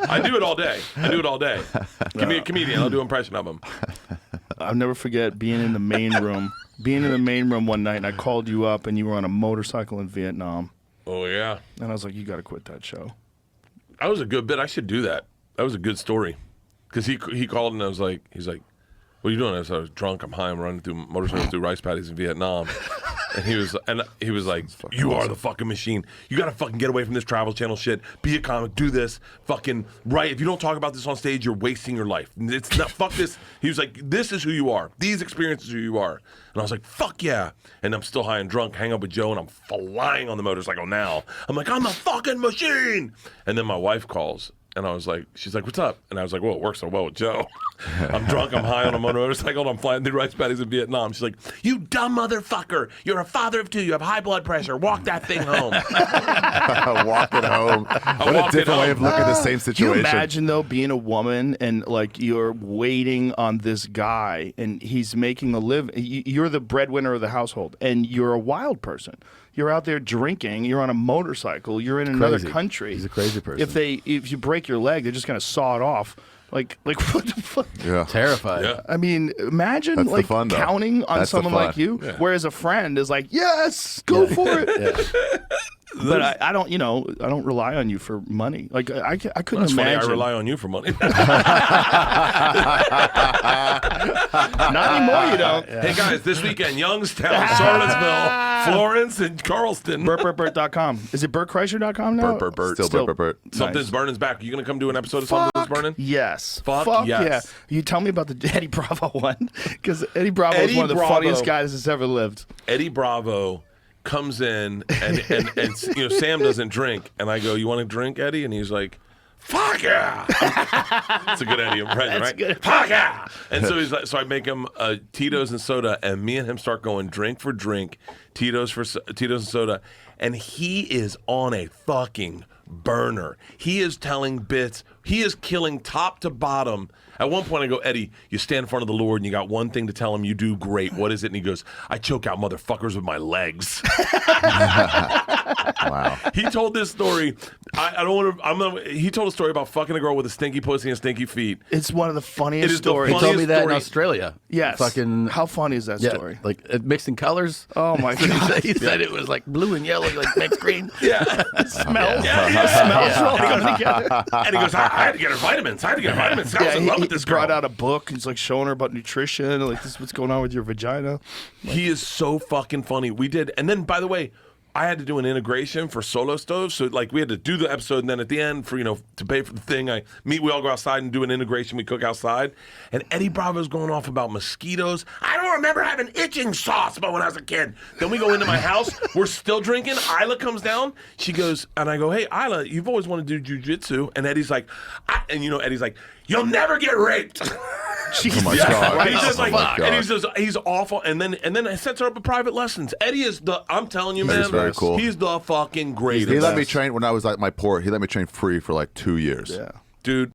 I do it all day. Give me a comedian. I'll do an impression of him. I'll never forget being in the main room. Being in the main room one night, and I called you up, and you were on a motorcycle in Vietnam. Oh, yeah. And I was like, you got to quit that show. That was a good bit. I should do that. That was a good story. Because he called, and he's like, what are you doing? I was drunk. I'm high. I'm running through motorcycles through rice paddies in Vietnam. And he was like, you are the fucking machine. You got to fucking get away from this Travel Channel shit. Be a comic. Do this. Fucking right. If you don't talk about this on stage, you're wasting your life. It's not, fuck this. He was like, this is who you are. These experiences are who you are. And I was like, fuck yeah. And I'm still high and drunk, hang up with Joe, and I'm flying on the motorcycle now. I'm like, I'm a fucking machine. And then my wife calls. And I was like, she's like, what's up? And I was like, well, it works so well with Joe. I'm drunk, I'm high on a motorcycle, and I'm flying through rice paddies in Vietnam. She's like, you dumb motherfucker. You're a father of 2. You have high blood pressure. Walk that thing home. Walk it home. What a different way of looking at the same situation. Can you imagine, though, being a woman and, like, you're waiting on this guy, and he's making a living. You're the breadwinner of the household, and you're a wild person. You're out there drinking. You're on a motorcycle. You're in another country. He's a crazy person. If you break your leg, they're just gonna saw it off. Like what the fuck? Yeah. Terrified. Yeah. I mean, imagine That's the like fun, though. counting on That's the someone fun. like you, Yeah. whereas a friend is like, yes, go for it. But I don't, I don't rely on you for money. Like I couldn't That's funny. imagine. I rely on you for money. Not anymore, you don't. Hey, guys, this weekend, Youngstown, Charlottesville, Florence, and Charleston. BurtBurtBurt.com. Is it BurtChrysler.com now? Burt. Still Burt. Something's Burning's back. Are you going to come do an episode of Something's Burning? Yes. Fuck yes. yeah. You tell me about the Eddie Bravo one, because Eddie Bravo is Eddie one of the Bravo. funniest guys that's ever lived. Eddie Bravo comes in, and Sam doesn't drink. And I go, you want to drink, Eddie? And he's like, fuck yeah. It's a good Eddie impression, right? Good. Fuck yeah. And so he's like, so I make him Tito's and soda, and me and him start going drink for drink, Tito's and soda, and he is on a fucking burner. He is telling bits. He is killing top to bottom. At one point I go, Eddie, you stand in front of the Lord and you got one thing to tell him you do great. What is it? And he goes, I choke out motherfuckers with my legs. Wow. He told this story. He told a story about fucking a girl with a stinky pussy and stinky feet. It's one of the funniest It is the stories. He told me that in story. Australia. Yes. Fucking How funny is that yeah, story? like mixing colors. Oh my god. He said it was like blue and yellow, like mixed green. Yeah. Smells. Yeah. Smells all come together. And he goes, I had to get her vitamins. I was in love with this girl. brought out a book. He's like showing her about nutrition. Like, this is what's going on with your vagina. He is so fucking funny. We did, and then by the way, I had to do an integration for Solo Stove. So like we had to do the episode, and then at the end for to pay for the thing, we all go outside and do an integration. We cook outside, and Eddie Bravo's going off about mosquitoes. I don't remember having itching sauce, but when I was a kid. Then we go into my house. We're still drinking. Isla comes down. She goes, and I go, hey Isla, you've always wanted to do jujitsu, and Eddie's like, Eddie's like, you'll never get raped. Jesus Oh my God. Christ. He's just Oh like, my God. and he's awful, and then I sets her up with private lessons. Eddie is I'm telling you, man, He's very cool. He's the fucking greatest. He let me train when I was at my port. He let me train free for like 2 years. Yeah. Dude,